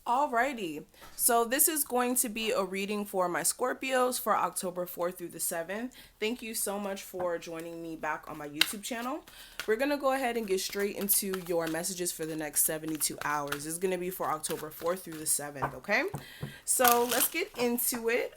Alrighty, so this is going to be a reading for my Scorpios for October 4th through the 7th. Thank you so much for joining me back on my YouTube channel. We're going to go ahead and get straight into your messages for the next 72 hours. This is going to be for October 4th through the 7th, okay? So let's get into it.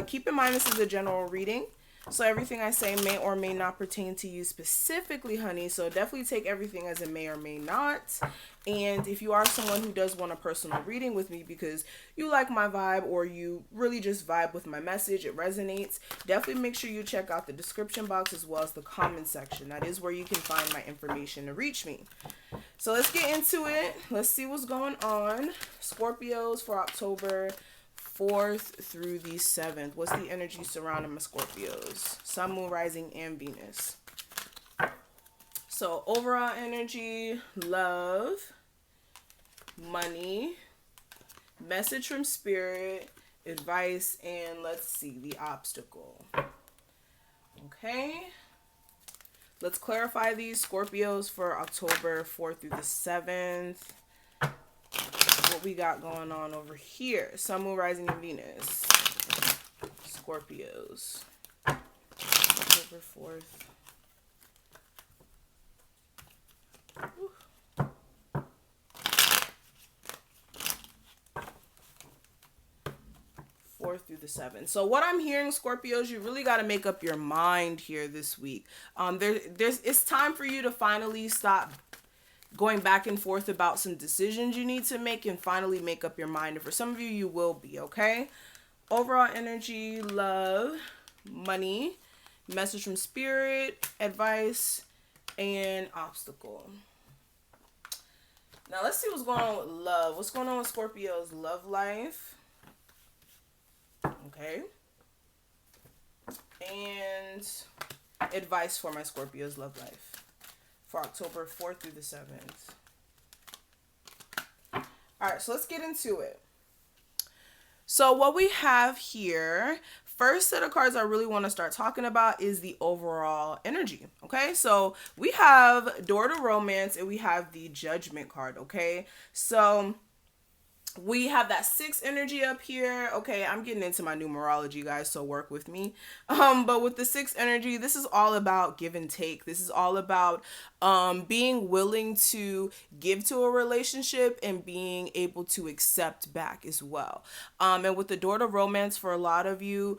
Keep in mind this is a general reading. So everything I say may or may not pertain to you specifically, honey. So definitely take everything as it may or may not. And if you are someone who does want a personal reading with me because you like my vibe or you really just vibe with my message, it resonates, definitely make sure you check out the description box as well as the comment section. That is where you can find my information to reach me. So let's get into it. Let's see what's going on. Scorpios for October 4th through the 7th. What's the energy surrounding my Scorpios? Sun, Moon, Rising, and Venus. So overall energy, love, money, message from spirit, advice, and let's see, the obstacle. Okay. Let's clarify these Scorpios for October 4th through the 7th. What we got going on over here. Sun, Moon, Rising, and Venus. Scorpios. October 4th. 4th through the 7th. So what I'm hearing, Scorpios, you really got to make up your mind here this week. It's time for you to finally stop going back and forth about some decisions you need to make and finally make up your mind. And for some of you, you will be, okay? Overall energy, love, money, message from spirit, advice, and obstacle. Now let's see what's going on with love. What's going on with Scorpio's love life? Okay. And advice for my Scorpio's love life for October 4th through the 7th. All right, so let's get into it. So what we have here, first set of cards I really want to start talking about is the overall energy, okay? So we have Door to Romance and we have the Judgment card, okay? So we have that 6 energy up here. Okay, I'm getting into my numerology, guys, so work with me. But with the 6 energy, this is all about give and take. This is all about being willing to give to a relationship and being able to accept back as well. And with the Door to Romance, for a lot of you,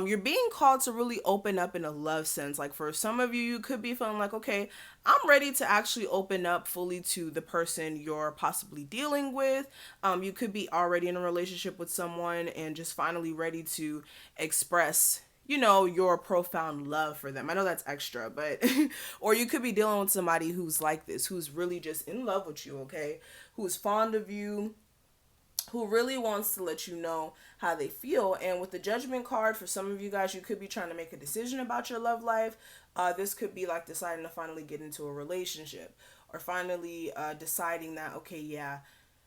you're being called to really open up in a love sense. Like for some of you, you could be feeling like, okay, I'm ready to actually open up fully to the person you're possibly dealing with. You could be already in a relationship with someone and just finally ready to express, you know, your profound love for them. I know that's extra, but, or you could be dealing with somebody who's like this, who's really just in love with you, okay? Who's fond of you, who really wants to let you know how they feel. And with the Judgment card, for some of you guys, you could be trying to make a decision about your love life. This could be like deciding to finally get into a relationship or finally deciding that, okay, yeah,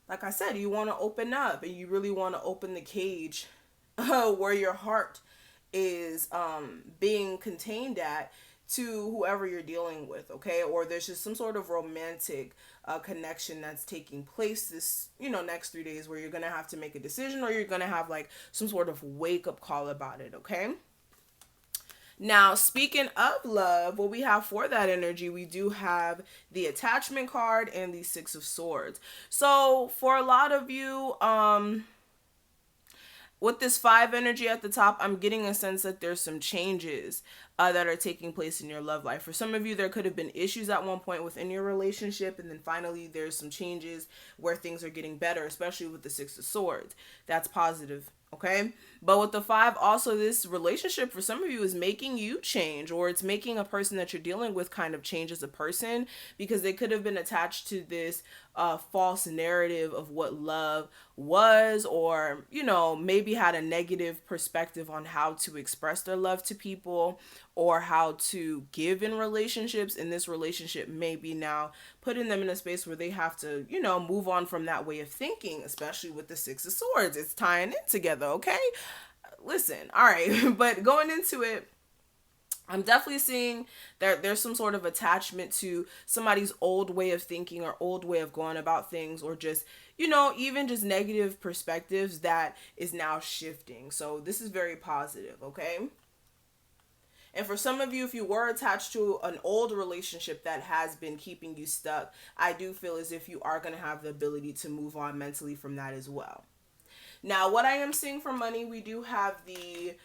like I said, you want to open up and you really want to open the cage where your heart is being contained at to whoever you're dealing with, okay? Or there's just some sort of romantic connection that's taking place this, next 3 days where you're going to have to make a decision or you're going to have like some sort of wake up call about it, okay? Now, speaking of love, what we have for that energy, we do have the Attachment card and the 6 of Swords. So for a lot of you, with this 5 energy at the top, I'm getting a sense that there's some changes that are taking place in your love life. For some of you, there could have been issues at one point within your relationship, and then finally there's some changes where things are getting better, especially with the 6 of Swords. That's positive, okay? But with the 5, also this relationship for some of you is making you change, or it's making a person that you're dealing with kind of change as a person, because they could have been attached to this false narrative of what love was, or maybe had a negative perspective on how to express their love to people or how to give in relationships. And this relationship may be now putting them in a space where they have to move on from that way of thinking, especially with the 6 of Swords. It's tying in together, okay? Listen, all right. But going into it, I'm definitely seeing that there's some sort of attachment to somebody's old way of thinking or old way of going about things, or just, even just negative perspectives that is now shifting. So this is very positive, okay? And for some of you, if you were attached to an old relationship that has been keeping you stuck, I do feel as if you are going to have the ability to move on mentally from that as well. Now, what I am seeing for money, we do have the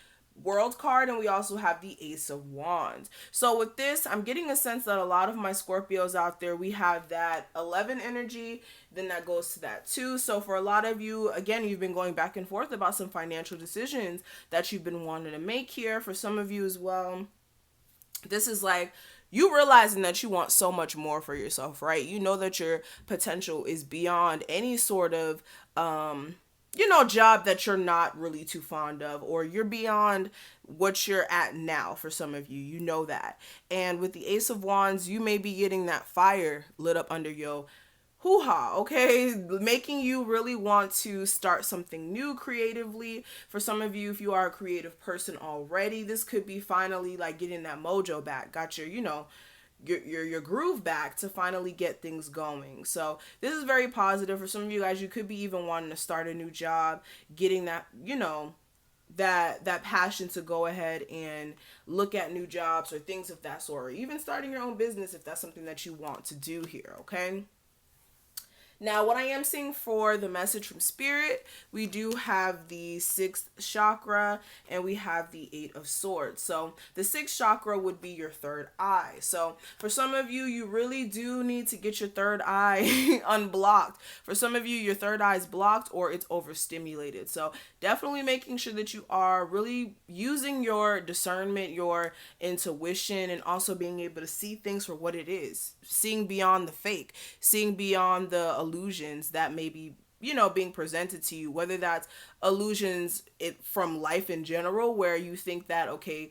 World card and we also have the Ace of Wands. So with this, I'm getting a sense that a lot of my Scorpios out there, we have that 11 energy, then that goes to that 2. So for a lot of you, again, you've been going back and forth about some financial decisions that you've been wanting to make here. For some of you as well, this is like you realizing that you want so much more for yourself, right? You know that your potential is beyond any sort of job that you're not really too fond of, or you're beyond what you're at now. For some of you, you know that. And with the Ace of Wands, you may be getting that fire lit up under your hoo-ha, okay? Making you really want to start something new creatively. For some of you, if you are a creative person already, this could be finally like getting that mojo back. Got your groove back to finally get things going. So this is very positive. For some of you guys, you could be even wanting to start a new job, getting that, that passion to go ahead and look at new jobs or things of that sort, or even starting your own business if that's something that you want to do here, okay? Now, what I am seeing for the message from Spirit, we do have the 6th chakra and we have the 8 of Swords. So the 6th chakra would be your third eye. So for some of you, you really do need to get your third eye unblocked. For some of you, your third eye is blocked or it's overstimulated. So definitely making sure that you are really using your discernment, your intuition, and also being able to see things for what it is. Seeing beyond the fake, seeing beyond the illusions that may be being presented to you, whether that's illusions from life in general, where you think that, okay,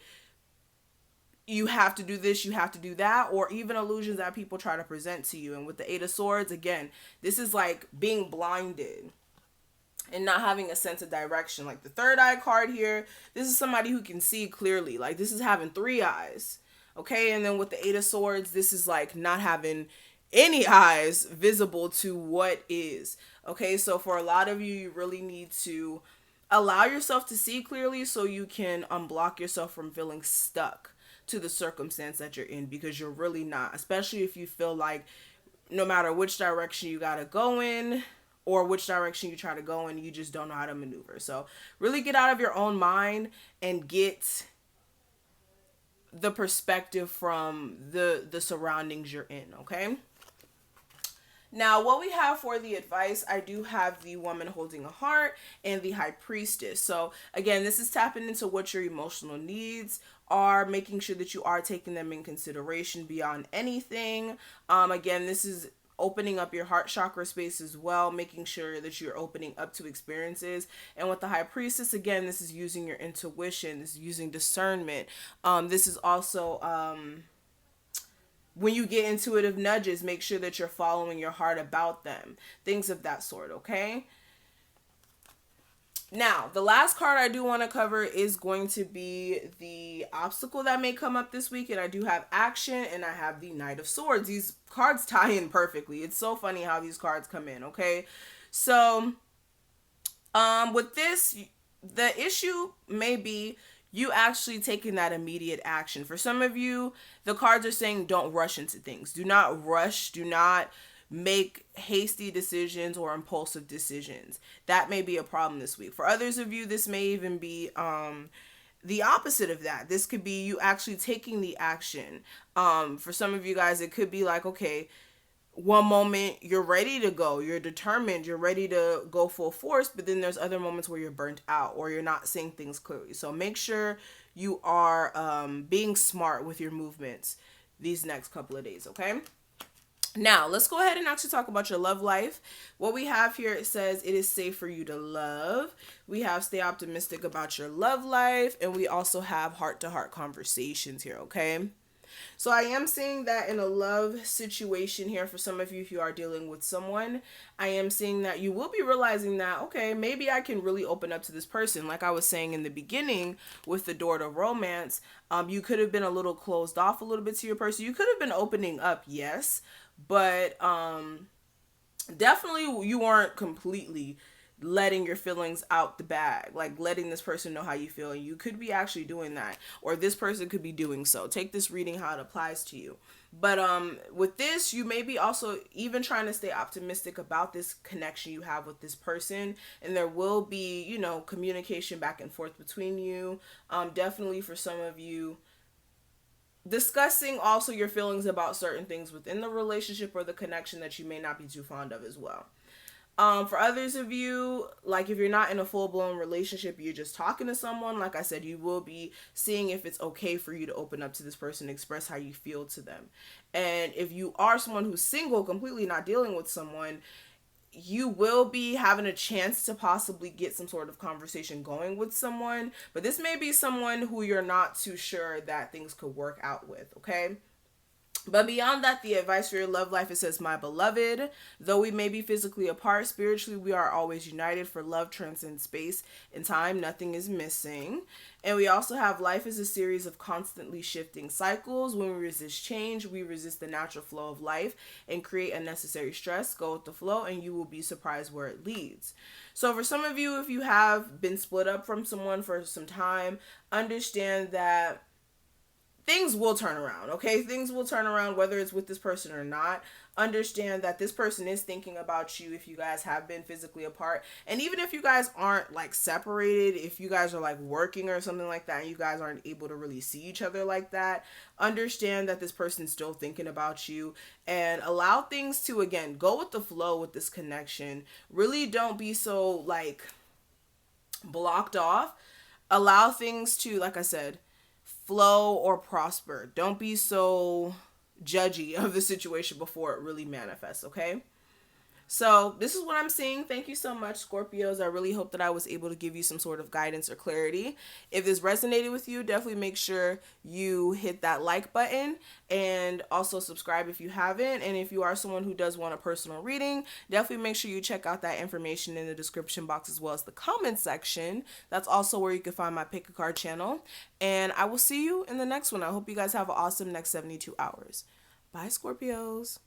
you have to do this, you have to do that, or even illusions that people try to present to you. And with the 8 of Swords, again, this is like being blinded and not having a sense of direction. Like the third eye card here, this is somebody who can see clearly. Like this is having 3 eyes, okay? And then with the 8 of Swords, this is like not having any eyes visible to what is, okay? So for a lot of you, you really need to allow yourself to see clearly so you can unblock yourself from feeling stuck to the circumstance that you're in, because you're really not, especially if you feel like no matter which direction you gotta go in or which direction you try to go in, you just don't know how to maneuver. So really get out of your own mind and get the perspective from the surroundings you're in, okay? Now, what we have for the advice, I do have the Woman Holding a Heart and the High Priestess. So again, this is tapping into what your emotional needs are, making sure that you are taking them in consideration beyond anything. Again, this is opening up your heart chakra space as well, making sure that you're opening up to experiences. And with the High Priestess, again, this is using your intuition, this is using discernment. This is also when you get intuitive nudges, make sure that you're following your heart about them. Things of that sort, okay? Now, the last card I do want to cover is going to be the obstacle that may come up this week. And I do have action and I have the Knight of Swords. These cards tie in perfectly. It's so funny how these cards come in, okay? So, with this, the issue may be you actually taking that immediate action. For some of you, the cards are saying don't rush into things. Do not rush. Do not make hasty decisions or impulsive decisions. That may be a problem this week. For others of you, this may even be the opposite of that. This could be you actually taking the action. For some of you guys, it could be like, okay, one moment you're ready to go, you're determined, you're ready to go full force, but then there's other moments where you're burnt out or you're not seeing things clearly. So make sure you are being smart with your movements these next couple of days, okay? Now, let's go ahead and actually talk about your love life. What we have here, it says it is safe for you to love. We have stay optimistic about your love life, and we also have heart-to-heart conversations here, okay? So I am seeing that in a love situation here for some of you, if you are dealing with someone, I am seeing that you will be realizing that, okay, maybe I can really open up to this person. Like I was saying in the beginning with the door to romance, you could have been a little closed off a little bit to your person. You could have been opening up, yes, but definitely you aren't completely letting your feelings out the bag, like letting this person know how you feel. And you could be actually doing that, or this person could be doing so. Take this reading how it applies to you. But with this, you may be also even trying to stay optimistic about this connection you have with this person, and there will be, you know, communication back and forth between you. Definitely for some of you, discussing also your feelings about certain things within the relationship or the connection that you may not be too fond of as well. For others of you, like if you're not in a full blown relationship, you're just talking to someone, like I said, you will be seeing if it's okay for you to open up to this person, express how you feel to them. And if you are someone who's single, completely not dealing with someone, you will be having a chance to possibly get some sort of conversation going with someone, but this may be someone who you're not too sure that things could work out with, okay? But beyond that, the advice for your love life, it says, my beloved, though we may be physically apart, spiritually we are always united, for love transcends space and time. Nothing is missing. And we also have life is a series of constantly shifting cycles. When we resist change, we resist the natural flow of life and create unnecessary stress. Go with the flow and you will be surprised where it leads. So for some of you, if you have been split up from someone for some time, understand that things will turn around, okay? Things will turn around whether it's with this person or not. Understand that this person is thinking about you if you guys have been physically apart. And even if you guys aren't like separated, if you guys are like working or something like that and you guys aren't able to really see each other like that, understand that this person's still thinking about you, and allow things to, again, go with the flow with this connection. Really don't be so like blocked off. Allow things to, like I said, flow or prosper. Don't be so judgy of the situation before it really manifests, okay? So this is what I'm seeing. Thank you so much, Scorpios. I really hope that I was able to give you some sort of guidance or clarity. If this resonated with you, definitely make sure you hit that like button and also subscribe if you haven't. And if you are someone who does want a personal reading, definitely make sure you check out that information in the description box as well as the comment section. That's also where you can find my Pick a Card channel. And I will see you in the next one. I hope you guys have an awesome next 72 hours. Bye, Scorpios.